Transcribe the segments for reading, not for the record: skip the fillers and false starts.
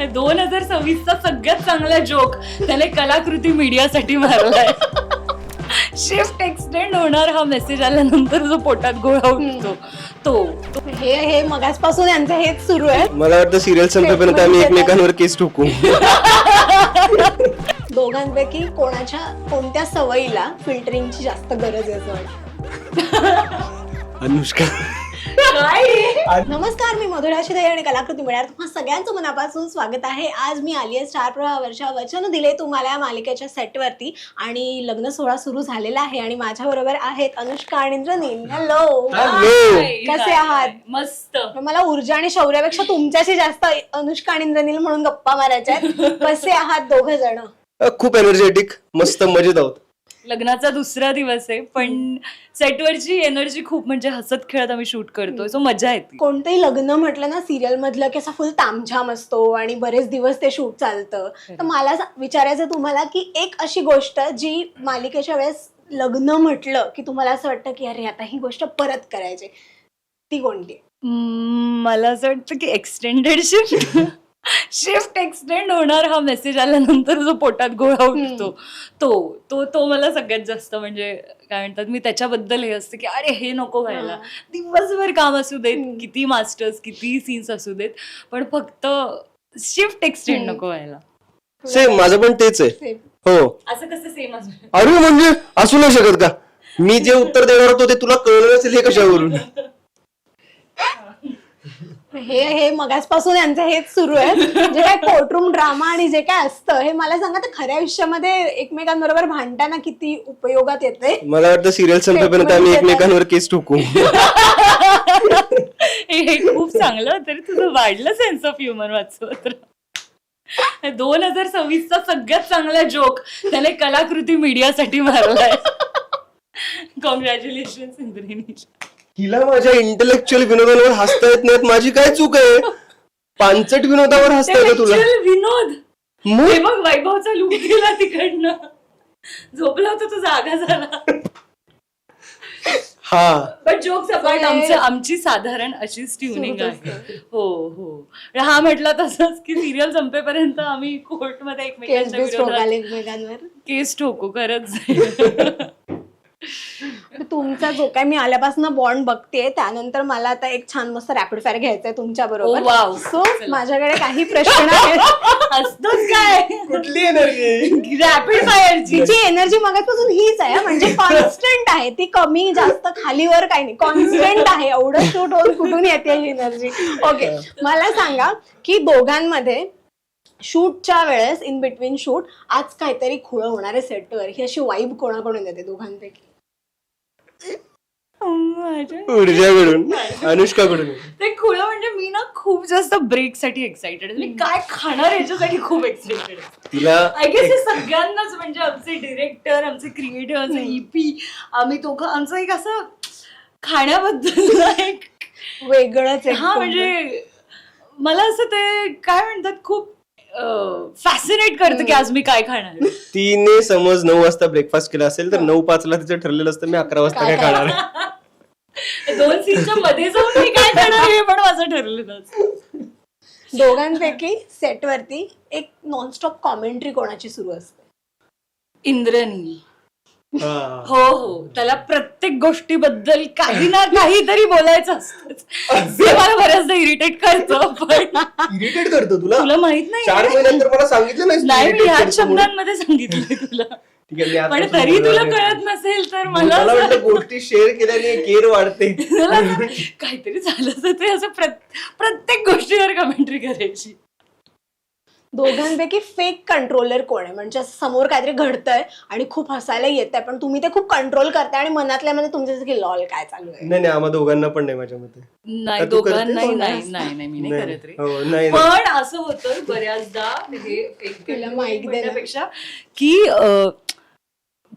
2026चा सगळ्यात चांगला जोक त्याने कलाकृती मीडियासाठी मारलाय. शिफ्ट एक्सटेंड होणार हा मेसेज आल्यानंतर जो पोटात गोळा उठतो तो हे मगाचपासून यांचं हेच सुरू आहे. मला वाटतं सिरियल संपेपर्यंत आम्ही एकमेकांवर केस ठोकू. दोघांपैकी कोणत्या सवयीला फिल्टरिंगची जास्त गरज आहे असं वाटतं? अनुष्का. नमस्कार, मी मधुराशी दे आणि कलाकृती मिळणार तुम्हा सगळ्यांचं मनापासून स्वागत आहे. आज मी आली आहे स्टार प्रवाहावरच्या वचन दिले तुम्हाला या मालिकेच्या सेटवरती आणि लग्न सोहळा सुरू झालेला आहे आणि माझ्या बरोबर आहेत अनुष्का आणि इंद्रनील. हॅलो, कसे आहात? मस्त. मला ऊर्जा आणि शौर्यापेक्षा तुमच्याशी जास्त अनुष्का आणि इंद्रनील म्हणून गप्पा मारायच्या आहेत. कसे आहात दोघ जण? खूप एनर्जेटिक, मस्त मजेत आहोत. लग्नाचा दुसरा दिवस आहे पण सेटवरची एनर्जी खूप, म्हणजे हसत खेळत आम्ही शूट करतोय, सो मजा येते. कोणतंही लग्न म्हटलं ना सिरियल मधलं की असा फुल तामझाम असतो आणि बरेच दिवस ते शूट चालतं. तर मला विचारायचं तुम्हाला की एक अशी गोष्ट जी मालिकेच्या वेळेस लग्न म्हटलं की तुम्हाला असं वाटतं की अरे आता ही गोष्ट परत करायची, ती कोणती? मला असं वाटतं की एक्सटेंडेड शिफ्ट एक्सटेंड होणार हा मेसेज आल्यानंतर जो पोटात गोळा उठतो तो मला सगळ्यात जास्त, म्हणजे काय म्हणतात, मी त्याच्याबद्दल हे असतं की अरे हे नको व्हायला. दिवसभर काम असू देत, किती मास्टर्स किती सीन्स असू देत, पण फक्त शिफ्ट एक्सटेंड नको व्हायला. सेम माझं पण तेच आहे. हो. असं कसं सेम असू? अरे म्हणजे असू नाही शकत का? मी जे उत्तर देणार होतो ते तुला कळलं नसेल हे कशावरून? हे मगाचपासून यांचं हेच सुरू आहे. जे काय कोर्टरूम ड्रामा आणि जे काय असतं हे मला सांगा, तर खऱ्या आयुष्यामध्ये एकमेकांबरोबर भांडताना किती उपयोगात येते? मला वाटतं सिरियल संपेपर्यंत आम्ही एकमेकांवर केस ठोकू. हे खूप चांगलं, तरी तुझं वाढलं सेन्स ऑफ ह्युमर वाचव तर. 2026चा सगळ्यात चांगला जोक त्याने कलाकृती मीडियासाठी मारलाय. कॉंग्रॅच्युलेशन इंद्रनील. तिला माझ्या इंटेलेक्च्युअल विनोदांवर हसता येत नाहीत, माझी काय चूक आहे? पांचट विनोदावर हसता येतं तुला? विनोद हे बघ, वैभवचा लूक गेला तिकडनं, झोपला होता तो जागा झाला. हा, पण जोक्स अबाउट आमची साधारण अशीच ट्युनिंग आहे. हो. हा म्हटला तसंच की सिरियल संपेपर्यंत आम्ही कोर्टमध्ये एकमेकांवर केस ठोकू. खरंच. तुमचा जो काय मी आल्यापासून बॉन्ड बघते त्यानंतर मला आता एक छान मस्त रॅपिड फायर घ्यायचंय तुमच्या बरोबर. सो माझ्याकडे काही प्रश्न आहेत. असतोच काय? कुठली एनर्जी? रॅपिड फायरची. तिची एनर्जी मगाचपासून हीच आहे, म्हणजे कॉन्स्टंट आहे ती, कमी जास्त खालीवर काही नाही, कॉन्स्टंट आहे. एवढं शूट होऊन कुठून येते ही एनर्जी? ओके, मला सांगा की दोघांमध्ये शूटच्या वेळेस इन बिटवीन शूट आज काहीतरी खुळं होणार आहे सेटवर, ही अशी वाईब कोणाकडून येते दोघांपैकी? ऊर्जाकडून, अनुष्काकडून. ते खुलं म्हणजे मी ना खूप जास्त ब्रेक साठी एक्साइटेड, मी काय खाणार याच्यासाठी खूप एक्साइटेड. तिला आय गेस हे सगळ्यांनाच, म्हणजे आमचे डिरेक्टर, आमचे क्रिएटर, आमचे ईपी, आम्ही दोघं, आमचं एक असं खाण्याबद्दल एक वेगळंच आहे. हा, म्हणजे मला असं ते काय म्हणतात, खूप फॅसिनेट करतं की आज मी काय खाणार. तिने समज 9 वाजता ब्रेकफास्ट केला असेल तर 9:05 तिचं ठरलेलं असतं मी 11 वाजता काय खाणार. 2 सीनच्या मध्ये जाऊन मी काय खाणार हे पण माझं ठरलेलं असतं. दोघांपैकी सेटवरती एक नॉनस्टॉप कॉमेंट्री कोणाची सुरू असते? इंद्रनील. हो, त्याला प्रत्येक गोष्टीबद्दल काही ना काहीतरी बोलायचं असतं, जे मला बऱ्याचदा इरिटेट करतं. पण इरिटेट करतो तुला माहित नाही? 4 महिन्यानंतर मला सांगितलं नाही, मी ह्याच शब्दांमध्ये सांगितलंय तुला, पण तरी तुला कळत नसेल तर मला वाटतं गोष्टी शेअर केल्याने केअर वाढते. काहीतरी झालं तर ते असं प्रत्येक गोष्टीवर कमेंट्री करायची. दोघांपैकी फेक कंट्रोलर कोण आहे? म्हणजे समोर काहीतरी घडतंय आणि खूप हसायला येत आहे पण तुम्ही ते खूप कंट्रोल करताय आणि मनातल्या मध्ये तुमचं की लॉल काय चालू आहे? नाही, आम्हा दोघांना पण नाही माझ्या मते. नाही, दोघांना नाही, मी नाही करत रे. पण असं होतं बऱ्याचदा, हे म्हणण्यापेक्षा की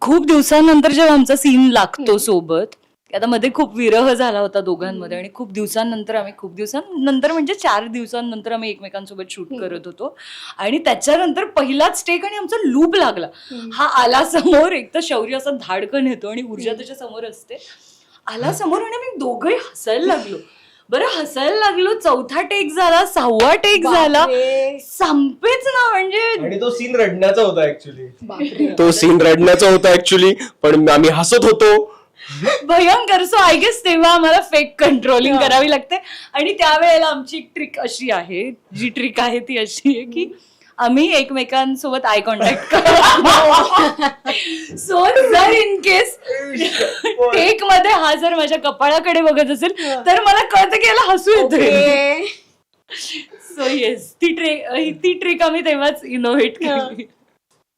खूप दिवसांनंतर जेव्हा आमचा सीन लागतो सोबत, आता मध्ये खूप विरह झाला होता दोघांमध्ये आणि खूप दिवसांनंतर म्हणजे 4 दिवसांनंतर आम्ही एकमेकांसोबत शूट करत होतो आणि त्याच्यानंतर पहिलाच टेक आणि आमचा लूप लागला. हा आला समोर, एक तर शौर्य असा धाडकन येतो आणि ऊर्जा त्याच्या समोर असते, आला समोर आणि आम्ही दोघंही हसायला लागलो. बरं हसायला लागलो, 4था टेक झाला, 6वा टेक झाला, संपेच ना. म्हणजे आणि तो सीन रडण्याचा होता ऍक्च्युली, पण आम्ही हसत होतो भयंकर. सो आय गेस तेव्हा आम्हाला फेक कंट्रोलिंग करावी लागते. आणि त्यावेळेला आमची एक ट्रिक अशी आहे, जी ट्रिक आहे ती अशी आहे की आम्ही एकमेकांसोबत आय कॉन्टॅक्ट करतो. सो जर इन केस टेक मध्ये हा जर माझ्या कपाळाकडे बघत असेल तर मला कळतं की याला हसू येते. सो येस, ती ट्रिक आम्ही तेव्हाच इनोव्हेट केली.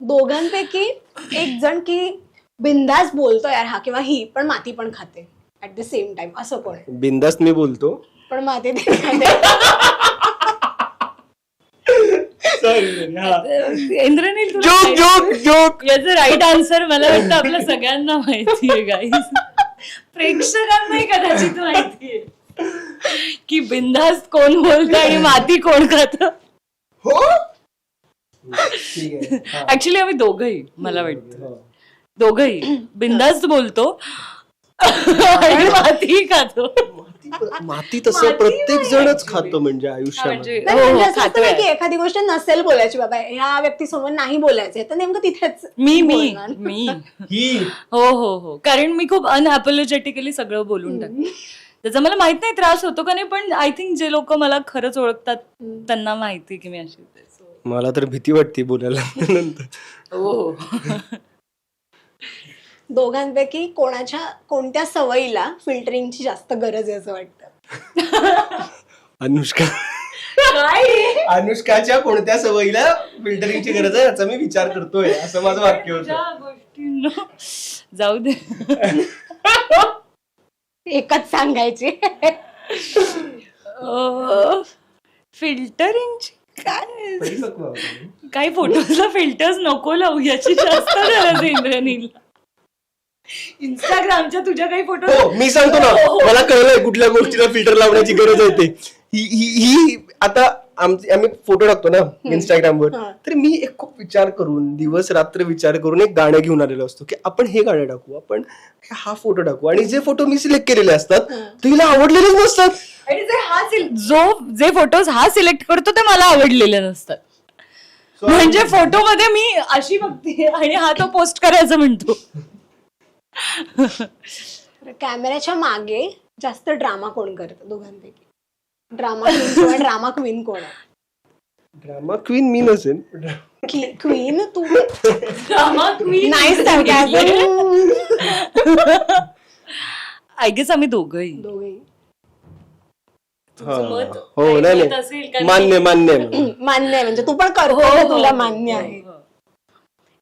दोघांपैकी एक जण की बिंदास बोलतो यार हा किंवा ही, पण माती पण खाते ऍट द सेम टाइम, असं कोण आहे? बिंदास मी बोलतो पण माती खाते. इंद्रनील, जोक याचं राईट आन्सर मला वाटतं आपल्या सगळ्यांना माहितीये गाईज, प्रेक्षकांनाही कदाचित माहितीये की बिंदास कोण बोलतं आणि माती कोण खात. हो ऍक्च्युली आम्ही दोघंही, मला वाटतं दोघंही बिंदास बोलतो आणि माती खातो. माती तसं प्रत्येक जणच खातो म्हणजे आयुष्यामध्ये. की एखादी गोष्ट नसेल बोलायची, बाबा ह्या व्यक्तीसमोर नाही बोलायचंय, तर नेमकं तिथेच मी हो, कारण मी खूप अनअपोलॉजेटिकली सगळं बोलून टाकते. त्याचा मला माहित नाही त्रास होतो का नाही, पण आय थिंक जे लोक मला खरंच ओळखतात त्यांना माहिती की मी अशी. मला तर भीती वाटते बोलायला नंतर. हो. दोघांपैकी कोणत्या सवयीला फिल्टरिंगची जास्त गरज आहे असं वाटतं? अनुष्काच्या कोणत्या सवयीला फिल्टरिंगची गरज आहे याचा मी विचार करतोय, असं माझं वाक्य होतं. गोष्टींना जाऊ दे, एकच सांगायची. फिल्टरिंगची काही फोटोजला फिल्टर्स नको लावू याची जास्त गरज आहे इंद्रनीलला. इंस्टाग्रामच्या तुझ्या काही फोटो मी सांगतो ना, मला कळलंय कुठल्या गोष्टीला फिल्टर लावण्याची गरज आहे ते. ही आता आम्ही फोटो टाकतो ना इंस्टाग्रामवर, तर मी एक खूप विचार करून, दिवस रात्र विचार करून एक गाणं घेऊन आलेलो असतो की आपण हे गाणं टाकू, आपण हा फोटो टाकू, आणि जे फोटो मी सिलेक्ट केलेले असतात ते हिला आवडलेलेच नसतात. आणि जे फोटोज हा सिलेक्ट करतो ते मला आवडलेले नसतात. म्हणजे फोटो मध्ये मी अशी बघते आणि हा तो पोस्ट करायचं म्हणतो. कॅमेऱ्याच्या मागे जास्त ड्रामा कोण करतं दोघांपैकी? ड्रामा क्वीन किंवा ड्रामा क्वीन कोण आहे? ड्रामा क्वीन मी नसेल. क्वीन तू? ड्रामा क्वीन नाही, आय गेस आम्ही दोघंही. हो, नाही मान्य म्हणजे तू पण करतो, तुला मान्य आहे.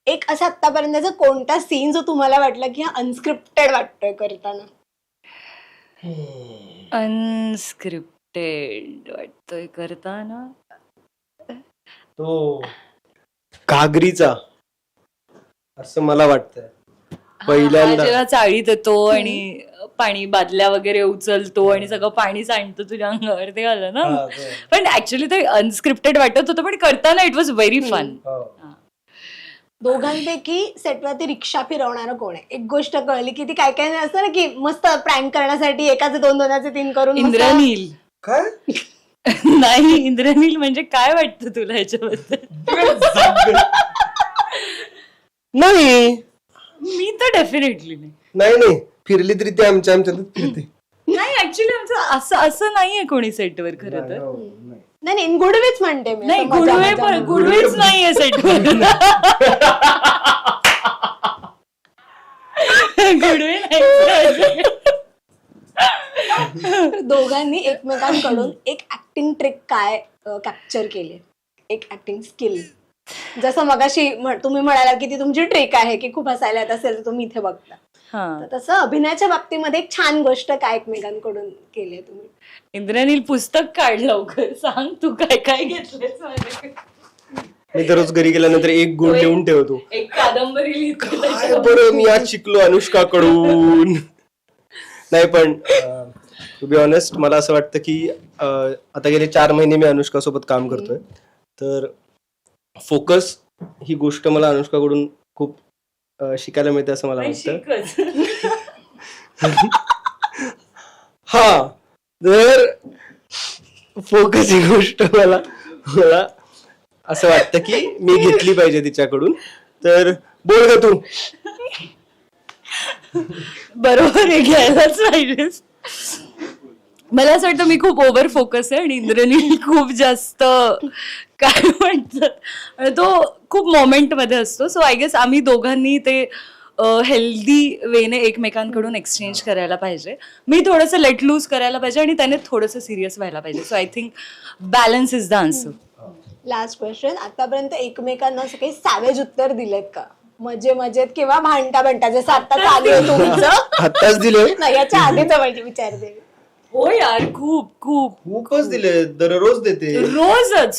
एक असं आतापर्यंतचा कोणता सीन जो तुम्हाला वाटलं की हा अनस्क्रिप्टेड वाटतोय करताना? अनस्क्रिप्टेड वाटतोय करताना तो घागरीचा, असं मला वाटतंय. पहिल्यांदा जेव्हा चाळीत येतो आणि पाणी बादल्या वगैरे उचलतो आणि सगळं पाणी सांडतो तुझ्या अंगावर, ते आलं ना. पण ऍक्च्युली ते अनस्क्रिप्टेड वाटत होतं, पण करताना इट वॉज व्हेरी फन. दोघांपैकी सेटवरती रिक्षा फिरवणारं कोण आहे? एक गोष्ट कळली की ती काय काय असतं ना की मस्त प्रँक करण्यासाठी एकाचे 2, 2चे 3 करून. इंद्रनील. काय? नाही, इंद्रनील म्हणजे काय वाटतं तुला ह्याच्याबद्दल? नाही, मी तर डेफिनेटली नाही फिरली तरी ते आमच्यातच फिरते. नाही, ऍक्च्युली आमचं असं नाहीये कोणी सेटवर खरं तर. नाही, गुडवेच म्हणते मी. नाही, गुडवेच नाहीये सेटवर. गुडवे नाही. दोघांनी एकमेकांकडून एक ऍक्टिंग ट्रिक काय कॅप्चर केली, एक ऍक्टिंग स्किल? जसं मगाशी तुम्ही म्हणाला की ती तुमची ट्रिक आहे की खूप हसायला येत असेल तर तुम्ही इथे बघता, तसं अभिनयाच्या बाबतीमध्ये एक छान गोष्ट काय एकमेकांकडून केली तुम्ही? इंद्रनील, पुस्तक काढ लवकर, सांग तू काय काय घेतलंयस माझ्याकडे. मी दररोज घरी गेल्यानंतर एक गुण लिहून ठेवतो, एक कादंबरी लिहितो. बरं मी आज शिकलो अनुष्काकडून. नाही, पण टू बी ऑनेस्ट मला असं वाटतं की आता गेले 4 महिने मी अनुष्का सोबत काम करतोय, तर फोकस ही गोष्ट मला अनुष्काकडून खूप शिकायला मिळते असं मला वाटतं. हा, तर फोकस ही गोष्ट मला असं वाटतं की मी घेतली पाहिजे तिच्याकडून. तर बोल ग तू. बरोबर आहे, घ्यायलाच पाहिजे. मला असं वाटतं मी खूप ओव्हर फोकस आहे आणि इंद्रनील खूप जास्त काय म्हणतात तो खूप मोमेंट मध्ये असतो. सो आय गेस आम्ही दोघांनी ते हेल्दी वेने एकमेकांकडून एक्सचेंज करायला पाहिजे. मी थोडंसं लेट लूज करायला पाहिजे आणि त्याने थोडंसं सिरियस व्हायला पाहिजे. So I think balance is the answer. Last question, आतापर्यंत एकमेकांना असं काही सॅवेज उत्तर दिलेत का? मजेत किंवा भांडता जसं आता चालू आहे तुमचं? आत्ताच दिले. नाही, याच्या आधीच माहिती विचारते. हो यार, खूपच दिले. दररोज देते.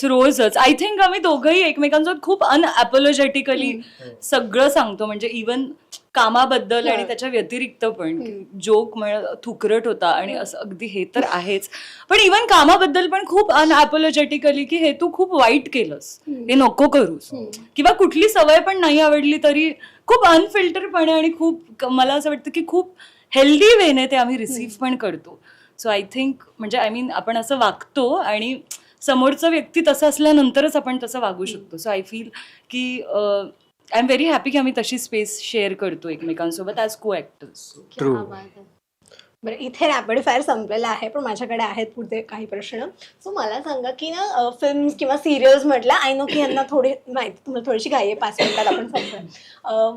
रोजच. आय थिंक आम्ही दोघंही एकमेकांसोबत खूप अनअपोलॉजेटिकली सगळं सांगतो. म्हणजे इवन कामाबद्दल आणि त्याच्या व्यतिरिक्त पण. जोक थुकरट होता आणि असं अगदी हे तर आहेच, पण इवन कामाबद्दल पण खूप अनअपोलॉजेटिकली की हे तू खूप वाईट केलंस, हे नको करूस, किंवा कुठली सवय पण नाही आवडली तरी खूप अनफिल्टरपणे आणि खूप मला असं वाटतं की खूप हेल्दी वेने ते आम्ही रिसीव्ह पण करतो. सो आय थिंक म्हणजे आपण असं वागतो आणि समोरचा व्यक्ती तसं असल्यानंतरच आपण तसं वागू शकतो. सो आय फील की आय एम व्हेरी हॅपी की आम्ही तशी स्पेस शेअर करतो एकमेकांसोबत ॲज को ॲक्टर्स. ट्रू. बरं, इथे रॅपिड फायर संपलेला आहे, पण माझ्याकडे आहेत पुढे काही प्रश्न. सो मला सांगा की ना, फिल्म किंवा सिरियल्स म्हटलं, आय नो की यांना थोडी माहिती, तुम्हाला थोडीशी घाई आहे, 5 मिनिटात आपण संपूया.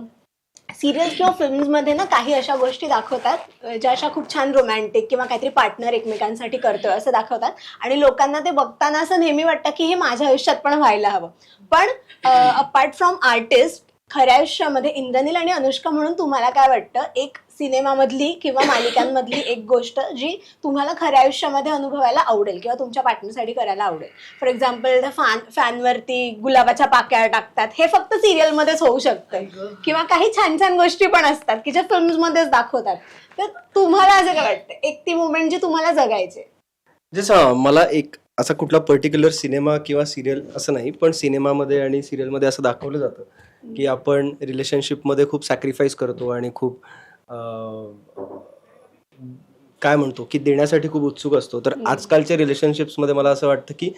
सिरियल्स किंवा फिल्म्समध्ये ना काही अशा गोष्टी दाखवतात ज्या अशा खूप छान रोमॅन्टिक किंवा काहीतरी पार्टनर एकमेकांसाठी करतोय असं दाखवतात आणि लोकांना ते बघताना असं नेहमी वाटतं की हे माझ्या आयुष्यात पण व्हायला हवं. पण अपार्ट फ्रॉम आर्टिस्ट, खऱ्या आयुष्यामध्ये इंद्रनील आणि अनुष्का म्हणून तुम्हाला काय वाटतं, एक सिनेमामधली किंवा मालिकांमधली एक गोष्ट जी तुम्हाला खऱ्या आयुष्यामध्ये अनुभवायला आवडेल किंवा तुमच्या पार्टनरसाठी करायला आवडेल? फॉर एक्झाम्पल, फॅनवरती गुलाबाच्या पाकळ्या टाकतात, हे फक्त सिरियलमध्येच होऊ शकतं, किंवा काही छान छान गोष्टी पण असतात की ज्या फिल्म्समध्येच दाखवतात. तर तुम्हाला असं काय वाटतं, एक ती मुवमेंट जी तुम्हाला जगायचे? जसं मला एक असा कुठला पर्टिक्युलर सिनेमा किंवा सिरियल असं नाही, पण सिनेमामध्ये आणि सिरियलमध्ये असं दाखवलं जातं की आपण रिलेशनशिपमध्ये खूप सॅक्रिफाईस करतो आणि खूप काय म्हणतो की देण्यासाठी खूप उत्सुक असतो. तर आजकालच्या रिलेशनशिप्समध्ये मला असं वाटतं की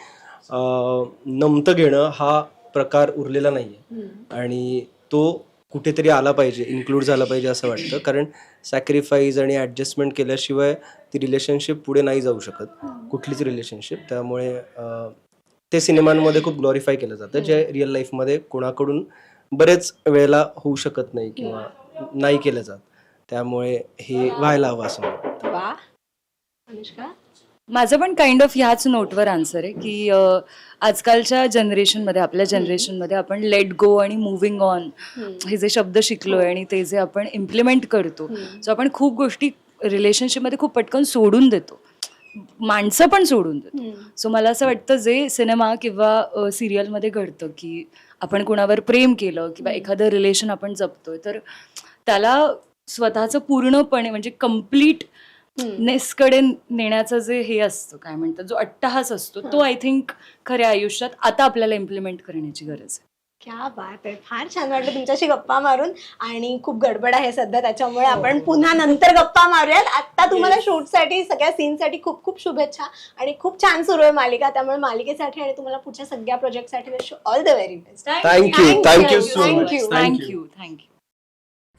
नमतं घेणं हा प्रकार उरलेला नाही आहे आणि तो कुठेतरी आला पाहिजे, इन्क्लूड झाला पाहिजे असं वाटतं. कारण सॅक्रिफाईस आणि ॲडजस्टमेंट केल्याशिवाय ती रिलेशनशिप पुढे नाही जाऊ शकत, कुठलीच रिलेशनशिप. त्यामुळे ते सिनेमांमध्ये खूप ग्लोरिफाय केलं जातं, जे रिअल लाईफमध्ये कोणाकडून बरेच वेळेला होऊ शकत नाही किंवा नाही केलं जात. त्यामुळे हे व्हायला हवं असं वाटतं. वा, अनुष्का? माझं पण काइंड ऑफ ह्याच नोटवर आन्सर आहे की आजकालच्या जनरेशनमध्ये, आपल्या जनरेशनमध्ये आपण लेट गो आणि मुव्हिंग ऑन हे जे शब्द शिकलोय आणि ते जे आपण इम्प्लिमेंट करतो, सो आपण खूप गोष्टी रिलेशनशिपमध्ये खूप पटकन सोडून देतो, माणसं पण सोडून देतो. सो मला असं वाटतं जे सिनेमा किंवा सिरियलमध्ये घडतं की आपण कुणावर प्रेम केलं किंवा एखादं रिलेशन आपण जपतोय, तर त्याला स्वतःचं पूर्णपणे म्हणजे कम्प्लीट नेसकडे नेण्याचं जे हे असतं, काय म्हणतात, जो अट्टहास असतो, तो आय थिंक खऱ्या आयुष्यात आता आपल्याला इम्प्लिमेंट करण्याची गरज आहे. क्या बात आहे, फार छान वाटलं तुमच्याशी गप्पा मारून. आणि खूप गडबड आहे सध्या, त्याच्यामुळे आपण पुन्हा नंतर गप्पा मारूयात. आता तुम्हाला शूटसाठी, सगळ्या सीनसाठी खूप खूप शुभेच्छा आणि खूप छान सुरू आहे मालिका. त्यामुळे मालिकेसाठी आणि तुम्हाला पुढच्या सगळ्या प्रोजेक्टसाठी wish you all the very best. Thank you so much. Thank you.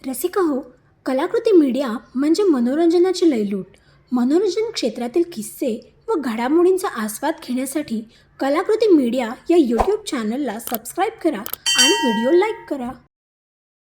Rasika हो, कलाकृती मीडिया म्हणजे मनोरंजनाची लयलूट. मनोरंजन क्षेत्रातील किस्से व घडामोडींचा आस्वाद घेण्यासाठी कलाकृती मीडिया या यूट्यूब चॅनलला सबस्क्राईब करा आणि व्हिडिओ लाईक करा.